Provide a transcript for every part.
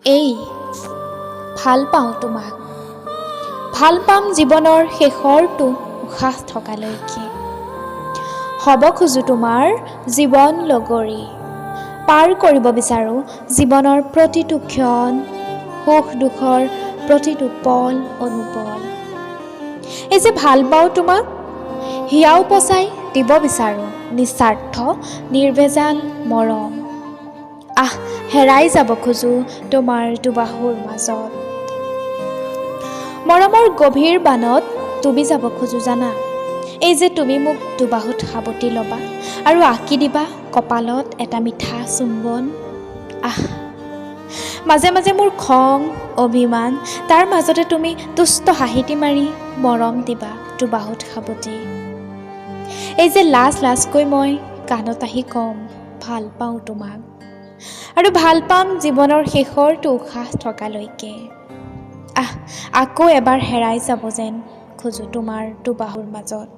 এই ভাল পাওঁ তোমাক, ভাল পাম জীৱনৰ শেষৰটো উশাহ থকালৈকে। হ'ব খোজো তোমাৰ জীৱন লগৰী, পাৰ কৰিব বিচাৰোঁ জীৱনৰ প্ৰতিটো ক্ষণ, সুখ দুখৰ প্ৰতিটো পল অনুপল। এই যে ভাল পাওঁ তোমাক, হিয়াও পচাই দিব বিচাৰোঁ নিস্বাৰ্থ নিৰ্ভেজাল মৰম। হেৰাই যাব খোজো তোমাৰ দুবাহুৰ মাজত, মৰমৰ গভীৰ বানত ডুবি যাব খোজো জানা। এই যে তুমি মোক দুবাহুত সাৱটি ল'বা আৰু আঁকি দিবা কপালত এটা মিঠা চুম্বন। মাজে মাজে মোৰ খং অভিমান, তাৰ মাজতে তুমি তুষ্ট হাঁহিটি মাৰি মৰম দিবা দুবাহুত সাৱটি। এই যে লাজকৈ মই কাণত আহি কম ভাল পাওঁ তোমাক, আৰু ভাল পাম জীৱনৰ শেষৰটো উশাহ থকালৈকে। আকৌ এবাৰ হেৰাই যাব যেন খোজো তোমাৰ দুবাহুৰ মাজত।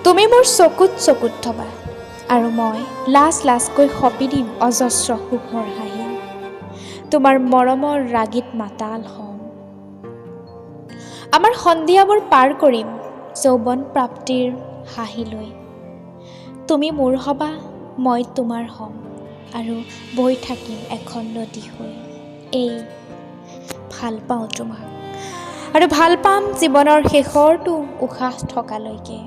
তুমি মোৰ চকুত থবা আৰু মই লাজকৈ সপি দিম অজস্ৰ সুখৰ হাঁহি। তোমাৰ মৰমৰ ৰাগীত মাতাল হ'ম, আমাৰ সন্ধিয়াবোৰ পাৰ কৰিম যৌৱন প্ৰাপ্তিৰ হাঁহি লৈ। তুমি মোৰ হবা, মই তোমাৰ হ'ম, আৰু বৈ থাকিম এখন নদী হৈ। এই ভাল পাওঁ তোমাক, আৰু ভাল পাম জীৱনৰ শেষৰটো উশাহ থকালৈকে।